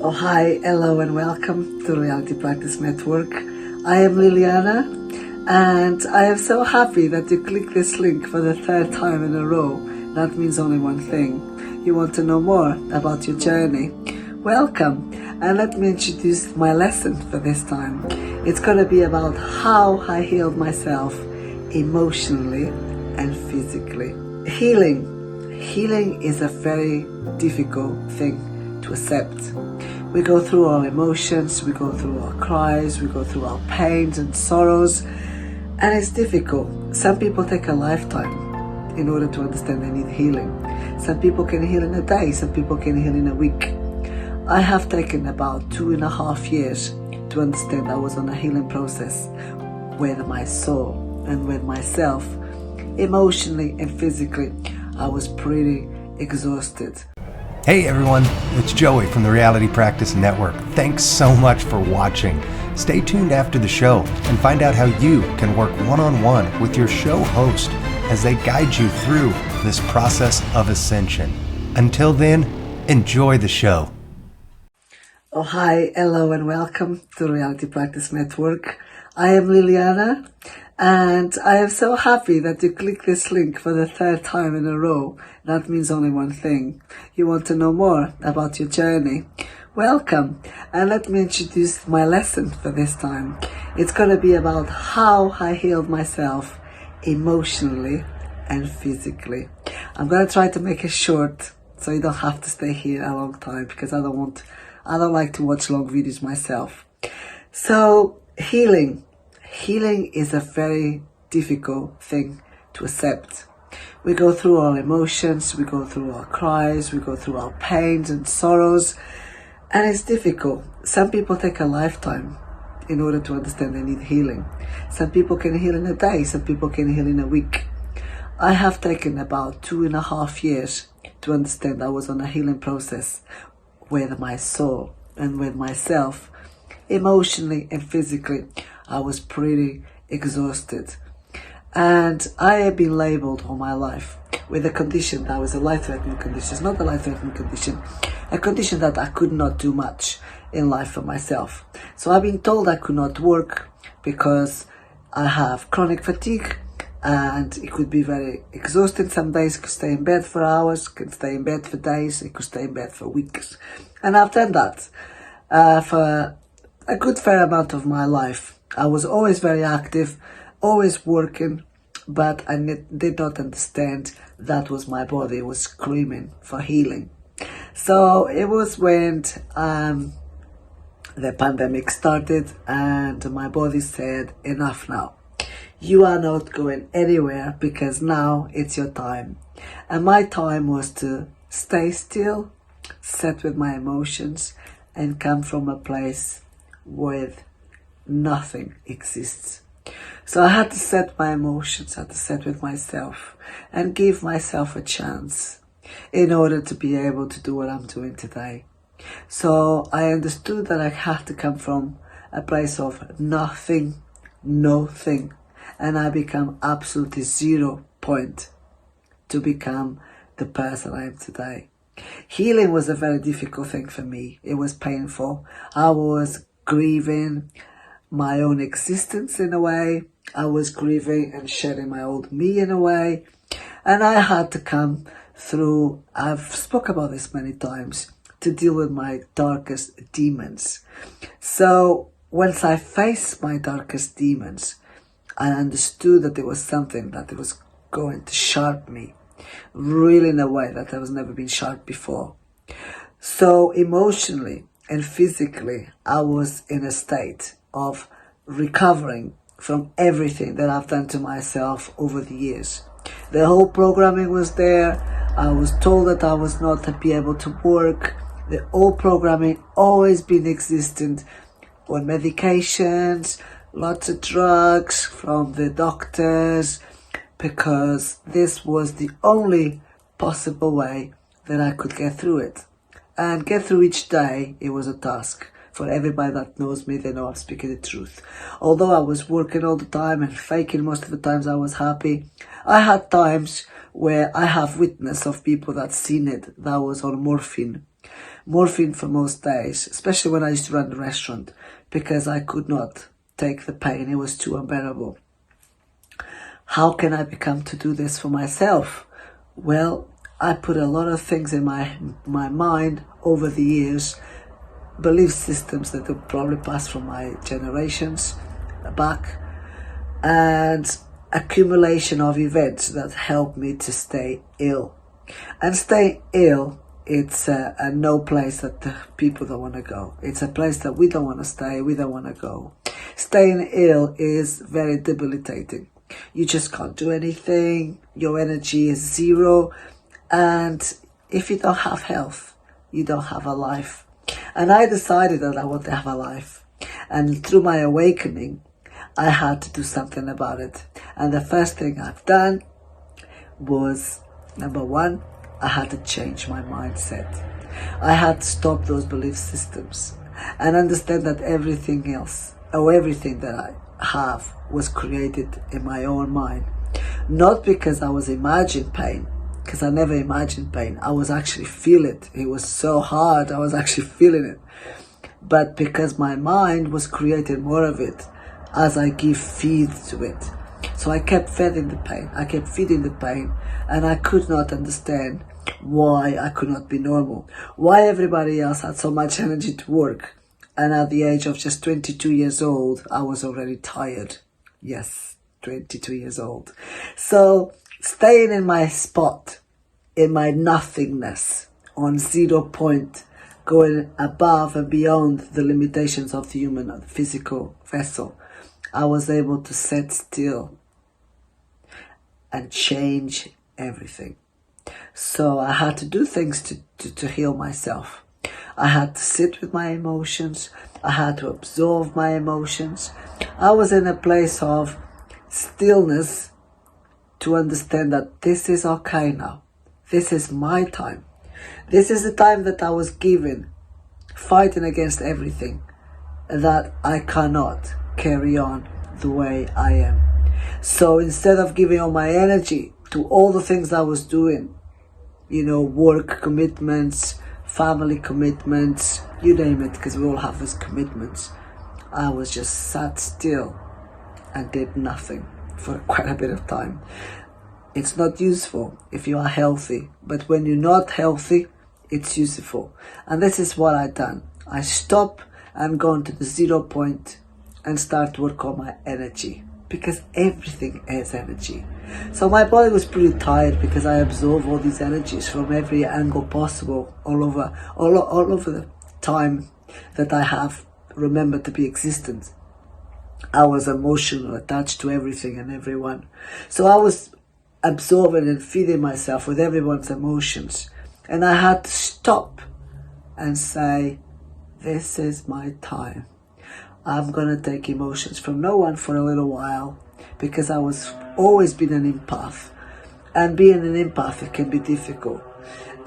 Oh, hi, hello, and welcome to Reality Practice Network. I am Liliana, and I am so happy that you clicked this link for the third time in a row. That means only one thing. You want to know more about your journey. Welcome, and let me introduce my lesson for this time. It's going to be about how I healed myself emotionally and physically. Healing is a very difficult thing to accept. We go through our emotions, we go through our cries, we go through our pains and sorrows, and it's difficult. Some people take a lifetime in order to understand they need healing. Some people can heal in a day, some people can heal in a week. I have taken about 2.5 years to understand I was on a healing process with my soul and with myself. Emotionally and physically, I was pretty exhausted. Hey everyone, it's Joey from the Reality Practice Network. Thanks so much for watching. Stay tuned after the show and find out how you can work one-on-one with your show host as they guide you through this process of ascension. Until then, enjoy the show. Oh, hi, hello, and welcome to Reality Practice Network. I am Liliana, and I am so happy that you clicked this link for the third time in a row. That means only one thing. You want to know more about your journey. Welcome, and let me introduce my lesson for this time. It's going to be about how I healed myself emotionally and physically. I'm going to try to make it short so you don't have to stay here a long time, because I don't like to watch long videos myself. So, healing is a very difficult thing to accept. We go through our emotions, we go through our cries, we go through our pains and sorrows, and it's difficult. Some people take a lifetime in order to understand they need healing. Some people can heal in a day, some people can heal in a week. I have taken about 2.5 years to understand I was on a healing process with my soul and with myself. Emotionally and physically, I was pretty exhausted. And I have been labeled all my life with a condition that was a life-threatening condition. It's not a life-threatening condition, a condition that I could not do much in life for myself. So I've been told I could not work because I have chronic fatigue, and it could be very exhausting. Some days I could stay in bed for hours, could stay in bed for days, I could stay in bed for weeks. And I've done that for a good fair amount of my life. I was always very active, always working, but I did not understand that was my body was screaming for healing. So it was when the pandemic started and my body said, enough now. You are not going anywhere because now it's your time. And my time was to stay still, sit with my emotions, and come from a place with nothing exists. So I had to set my emotions, I had to sit with myself and give myself a chance in order to be able to do what I'm doing today. So I understood that I had to come from a place of nothing, and I become absolutely 0 point to become the person I am today. Healing was a very difficult thing for me. It was painful. I was grieving my own existence in a way. I was grieving and shedding my old me in a way. And I had to come through, I've spoke about this many times, to deal with my darkest demons. So once I faced my darkest demons, I understood that there was something that it was going to sharp me, really in a way that I was never been sharp before. So emotionally and physically, I was in a state of recovering from everything that I've done to myself over the years. The whole programming was there. I was told that I was not to be able to work. The old programming always been existent on medications, lots of drugs from the doctors, because this was the only possible way that I could get through it. And get through each day, it was a task. For everybody that knows me, they know I'm speaking the truth. Although I was working all the time and faking most of the times I was happy, I had times where I have witness of people that seen it, that was on morphine. morphine for most days, especially when I used to run the restaurant, because I could not take the pain. It was too unbearable. How can I become to do this for myself? Well, I put a lot of things in my mind over the years, belief systems that have probably passed from my generations back, and accumulation of events that help me to stay ill. And stay ill, it's a no place that the people don't want to go. It's a place that we don't want to stay, we don't want to go. Staying ill is very debilitating. You just can't do anything, your energy is zero, and if you don't have health, you don't have a life. And I decided that I want to have a life. And through my awakening, I had to do something about it. And the first thing I've done was, number one, I had to change my mindset. I had to stop those belief systems and understand that everything else, or everything that I have, was created in my own mind. Not because I was imagining pain, because I never imagined pain. I was actually feeling it. It was so hard, I was actually feeling it. But because my mind was creating more of it as I give feed to it. So I kept feeding the pain. I kept feeding the pain, and I could not understand why I could not be normal. Why everybody else had so much energy to work. And at the age of just 22 years old, I was already tired. Yes, 22 years old. So staying in my spot, in my nothingness, on 0 point, going above and beyond the limitations of the human physical vessel, I was able to sit still and change everything. So I had to do things to heal myself. I had to sit with my emotions. I had to absorb my emotions. I was in a place of stillness to understand that this is okay now. This is my time. This is the time that I was given, fighting against everything, that I cannot carry on the way I am. So instead of giving all my energy to all the things I was doing, work commitments, family commitments, you name it, because we all have those commitments, I was just sat still and did nothing for quite a bit of time. It's not useful if you are healthy, but when you're not healthy, it's useful. And this is what I done. I stopped and gone to the 0 point and start to work on my energy, because everything is energy. So my body was pretty tired because I absorbed all these energies from every angle possible, all over the time that I have remembered to be existent. I was emotional, attached to everything and everyone. So I was absorbing and feeding myself with everyone's emotions. And I had to stop and say, this is my time. I'm going to take emotions from no one for a little while, because I was always been an empath. And being an empath, it can be difficult.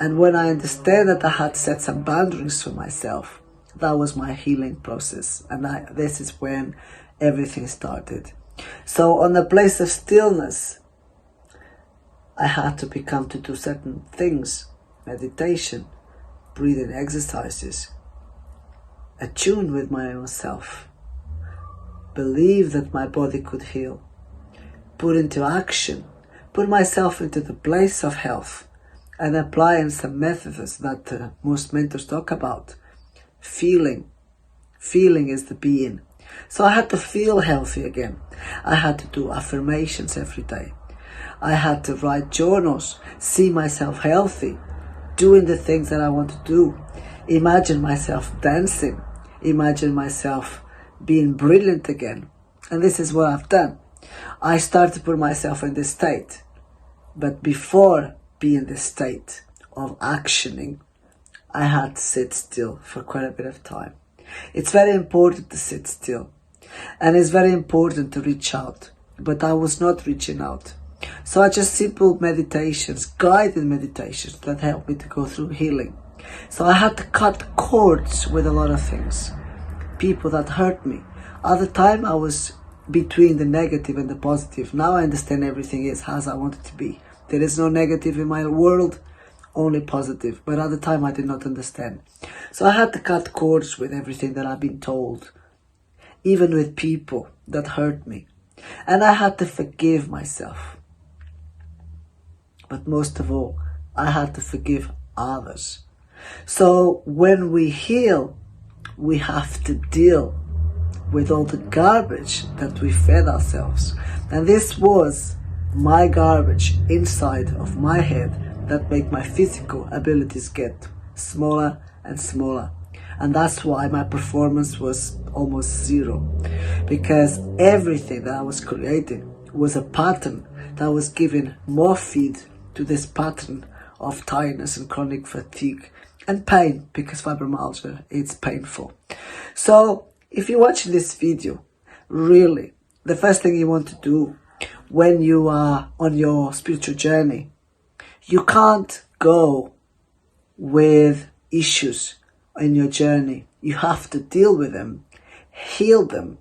And when I understand that I had set some boundaries for myself, that was my healing process. And this is when everything started. So on the place of stillness, I had to become to do certain things, meditation, breathing exercises, attune with my own self, believe that my body could heal, put into action, put myself into the place of health, and applying some methods that most mentors talk about. Feeling is the being. So I had to feel healthy again. I had to do affirmations every day. I had to write journals, see myself healthy, doing the things that I want to do, imagine myself dancing, imagine myself being brilliant again. And this is what I've done. I started to put myself in this state. But before being in this state of actioning, I had to sit still for quite a bit of time. It's very important to sit still. And it's very important to reach out. But I was not reaching out. So I just simple meditations, guided meditations that helped me to go through healing. So I had to cut cords with a lot of things. People that hurt me. At the time I was between the negative and the positive. Now I understand everything is as I want it to be. There is no negative in my world. only positive, but at the time I did not understand. So I had to cut cords with everything that I've been told, even with people that hurt me. And I had to forgive myself. But most of all, I had to forgive others. So when we heal, we have to deal with all the garbage that we fed ourselves. And this was my garbage inside of my head that made my physical abilities get smaller and smaller. And that's why my performance was almost zero. Because everything that I was creating was a pattern that was giving more feed to this pattern of tiredness and chronic fatigue and pain, because fibromyalgia, it's painful. So if you're watching this video, really, the first thing you want to do when you are on your spiritual journey, you can't go with issues in your journey. You have to deal with them, heal them,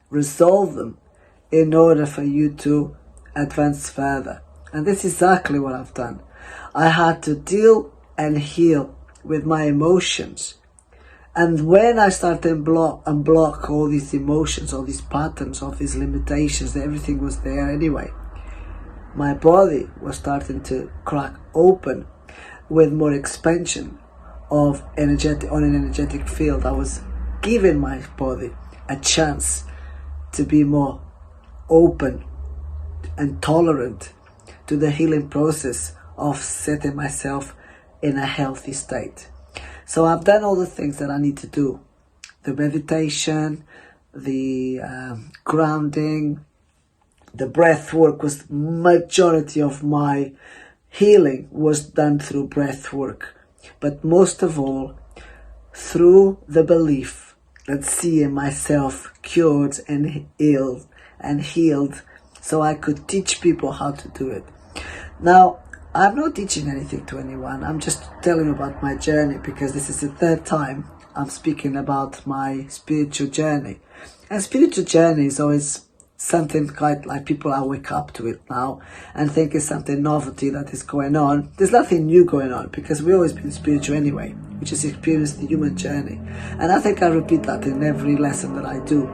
resolve them in order for you to advance further. And this is exactly what I've done. I had to deal and heal with my emotions. And when I started to unblock all these emotions, all these patterns, all these limitations, everything was there anyway. My body was starting to crack open with more expansion of an energetic field. I was giving my body a chance to be more open and tolerant to the healing process of setting myself in a healthy state. So I've done all the things that I need to do. The meditation, the grounding, the breath work. Was majority of my healing was done through breath work. But most of all, through the belief that seeing myself cured and healed, so I could teach people how to do it. Now, I'm not teaching anything to anyone. I'm just telling you about my journey, because this is the third time I'm speaking about my spiritual journey. And spiritual journey is always something quite like people are wake up to it now and think it's something novelty that is going on. There's nothing new going on, because we've always been spiritual anyway, which is experience the human journey. And I think I repeat that in every lesson that I do.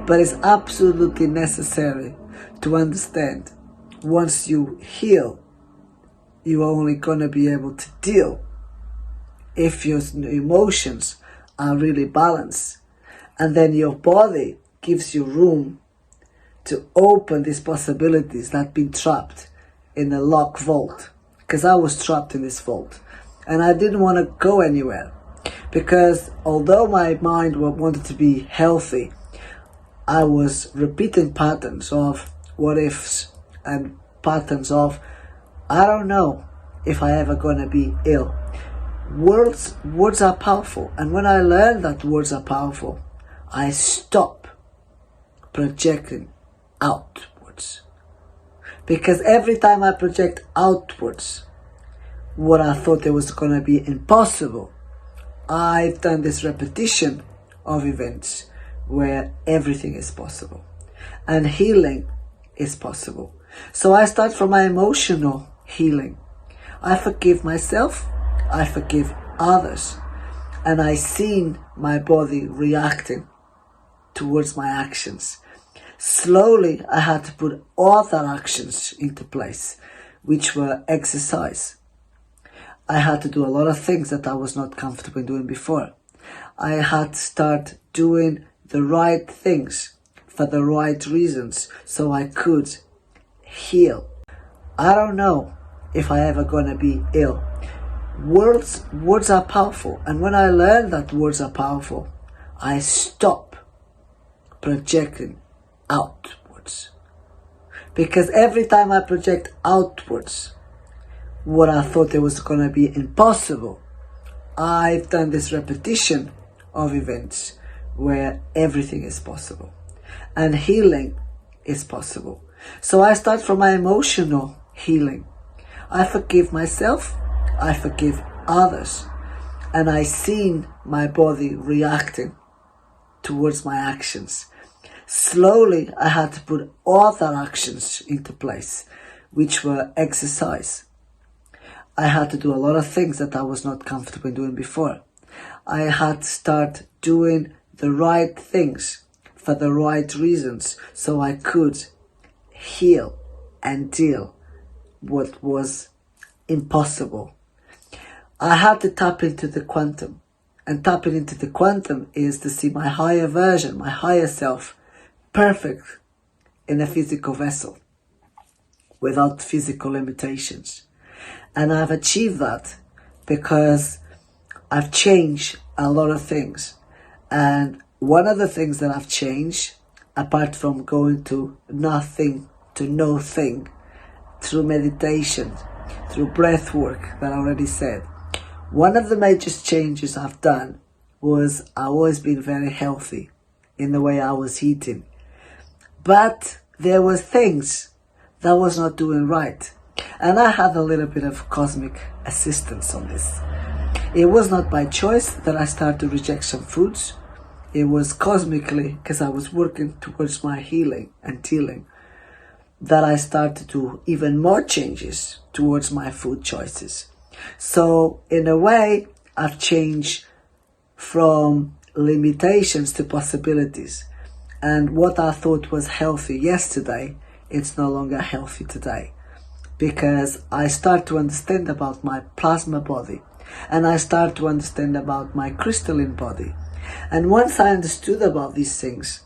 But it's absolutely necessary to understand, once you heal, you're only going to be able to deal if your emotions are really balanced. And then your body gives you room to open these possibilities that have been trapped in a locked vault. Because I was trapped in this vault. And I didn't want to go anywhere. Because although my mind wanted to be healthy, I was repeating patterns of what ifs and patterns of, I don't know if I ever gonna be ill. Words are powerful. And when I learned that words are powerful, I stopped projecting outwards. Because every time I project outwards what I thought it was gonna be impossible, I've done this repetition of events where everything is possible. And healing is possible. So I start from my emotional healing. I forgive myself, I forgive others, and I seen my body reacting towards my actions. Slowly I had to put other actions into place, which were exercise. I had to do a lot of things that I was not comfortable doing before. I had to start doing the right things for the right reasons so I could heal. I don't know if I ever gonna be ill. Words are powerful. And when I learned that words are powerful, I stopped projecting outwards. Because every time I project outwards what I thought it was gonna be impossible, I've done this repetition of events where everything is possible. And healing is possible. So I start from my emotional healing. I forgive myself, I forgive others, and I seen my body reacting towards my actions. Slowly I had to put other actions into place, which were exercise. I had to do a lot of things that I was not comfortable doing before. I had to start doing the right things for the right reasons so I could heal and deal what was impossible. I had to tap into the quantum. And tapping into the quantum is to see my higher version, my higher self, perfect in a physical vessel, without physical limitations. And I've achieved that because I've changed a lot of things. And one of the things that I've changed, apart from going to nothing to no thing, through meditation, through breath work that I already said, one of the major changes I've done was I've always been very healthy in the way I was eating. But there were things that was not doing right. And I had a little bit of cosmic assistance on this. It was not by choice that I started to reject some foods. It was cosmically, because I was working towards my healing and dealing, that I started to do even more changes towards my food choices. So in a way, I've changed from limitations to possibilities. And what I thought was healthy yesterday, it's no longer healthy today. Because I start to understand about my plasma body. And I start to understand about my crystalline body. And once I understood about these things,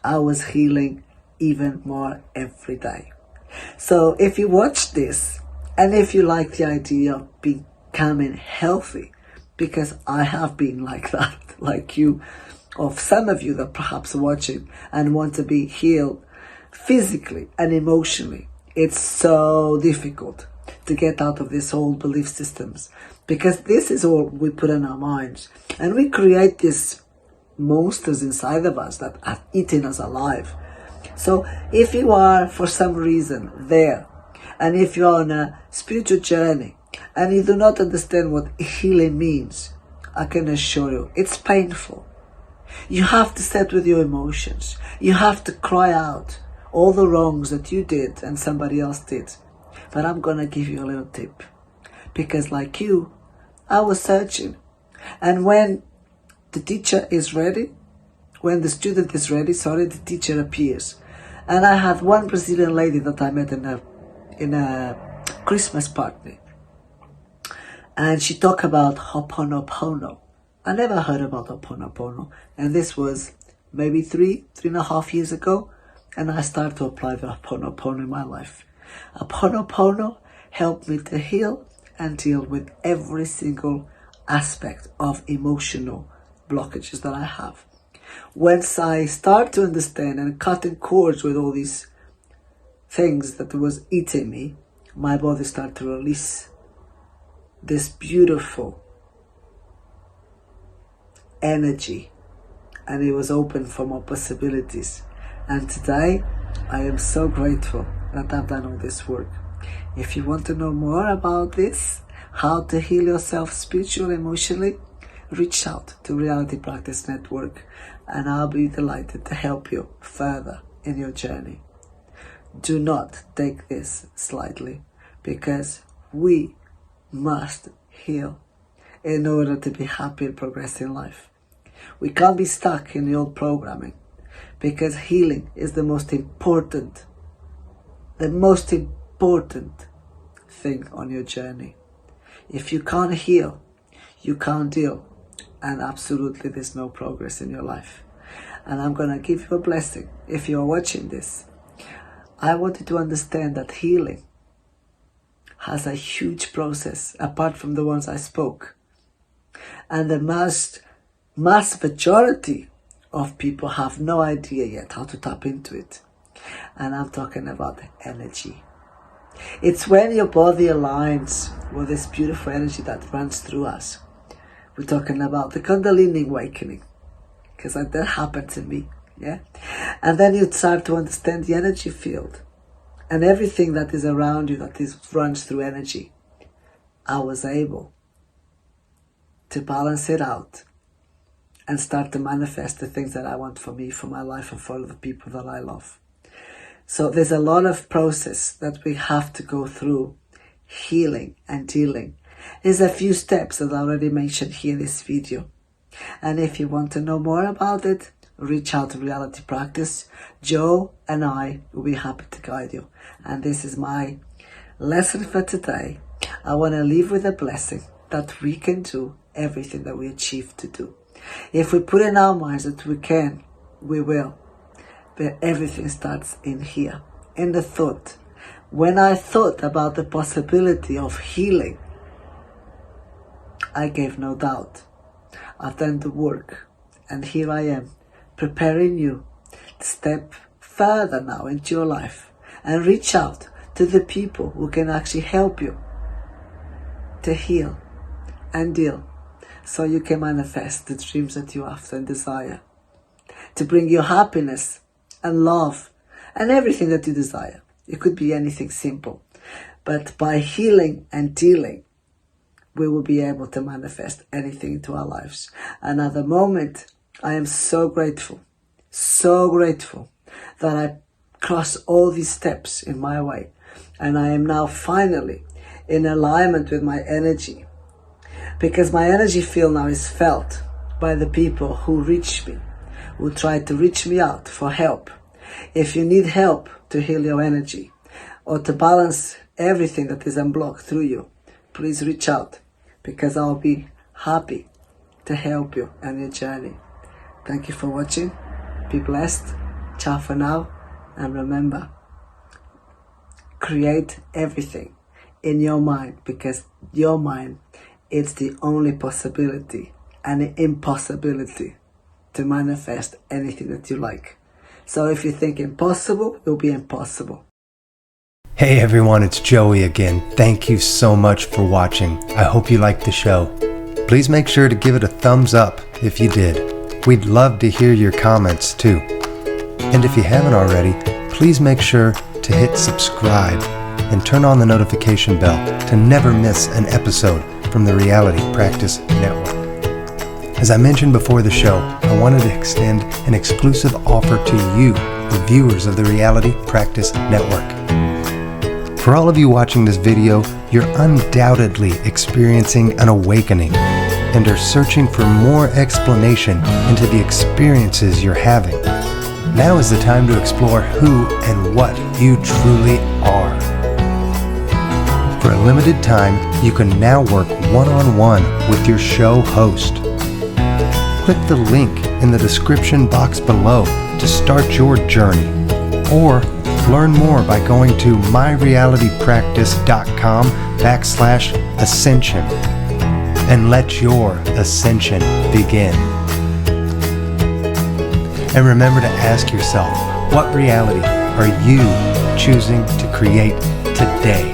I was healing even more every day. So if you watch this, and if you like the idea of becoming healthy, because I have been like that, like you, of some of you that perhaps are watching and want to be healed physically and emotionally, it's so difficult to get out of these old belief systems, because this is all we put in our minds, and we create these monsters inside of us that are eating us alive. So if you are, for some reason, there, and if you're on a spiritual journey and you do not understand what healing means, I can assure you, it's painful. You have to sit with your emotions. You have to cry out all the wrongs that you did and somebody else did. But I'm going to give you a little tip. Because like you, I was searching. And when the teacher is ready, when the student is ready, the teacher appears. And I had one Brazilian lady that I met in a Christmas party, and she talked about Ho'oponopono. I never heard about Ho'oponopono, and this was maybe 3.5 years ago, and I started to apply the Ho'oponopono in my life. Ho'oponopono helped me to heal and deal with every single aspect of emotional blockages that I have. Once I start to understand and cutting cords with all these things that was eating me, my body started to release this beautiful energy, and it was open for more possibilities. And today I am so grateful that I've done all this work. If you want to know more about this, how to heal yourself spiritually, emotionally, reach out to Reality Practice Network, and I'll be delighted to help you further in your journey. Do not take this slightly, because we must heal in order to be happy and progress in life. We can't be stuck in the old programming, because healing is the most important thing on your journey. If you can't heal, you can't deal, and absolutely there's no progress in your life. And I'm going to give you a blessing. If you're watching this, I want you to understand that healing has a huge process apart from the ones I spoke. And the mass majority of people have no idea yet how to tap into it. And I'm talking about energy. It's when your body aligns with this beautiful energy that runs through us. We're talking about the Kundalini awakening, because that happened to me, yeah? And then you start to understand the energy field and everything that is around you that runs through energy. I was able to balance it out and start to manifest the things that I want for me, for my life, and for the people that I love. So there's a lot of process that we have to go through healing and dealing. There's a few steps that I already mentioned here in this video. And if you want to know more about it, reach out to Reality Practice. Joe and I will be happy to guide you. And this is my lesson for today. I want to leave with a blessing that we can do everything that we achieve to do. If we put in our minds that we can, we will. But everything starts in here, in the thought. When I thought about the possibility of healing, I gave no doubt. I've done the work, and here I am, preparing you to step further now into your life and reach out to the people who can actually help you to heal and deal, so you can manifest the dreams that you after and desire, to bring you happiness and love and everything that you desire. It could be anything simple, but by healing and dealing, we will be able to manifest anything into our lives. And at the moment, I am so grateful that I crossed all these steps in my way. And I am now finally in alignment with my energy, because my energy field now is felt by the people who reach me, who try to reach me out for help. If you need help to heal your energy or to balance everything that is unblocked through you, please reach out, because I'll be happy to help you on your journey. Thank you for watching. Be blessed. Ciao for now. And remember, create everything in your mind, because your mind is the only possibility and impossibility to manifest anything that you like. So if you think impossible, it will be impossible. Hey everyone, it's Joey again. Thank you so much for watching. I hope you liked the show. Please make sure to give it a thumbs up if you did. We'd love to hear your comments too. And if you haven't already, please make sure to hit subscribe and turn on the notification bell to never miss an episode from the Reality Practice Network. As I mentioned before the show, I wanted to extend an exclusive offer to you, the viewers of the Reality Practice Network. For all of you watching this video, you're undoubtedly experiencing an awakening and are searching for more explanation into the experiences you're having. Now is the time to explore who and what you truly are. For a limited time, you can now work one-on-one with your show host. Click the link in the description box below to start your journey, or learn more by going to MyRealityPractice.com/ascension and let your ascension begin. And remember to ask yourself, what reality are you choosing to create today?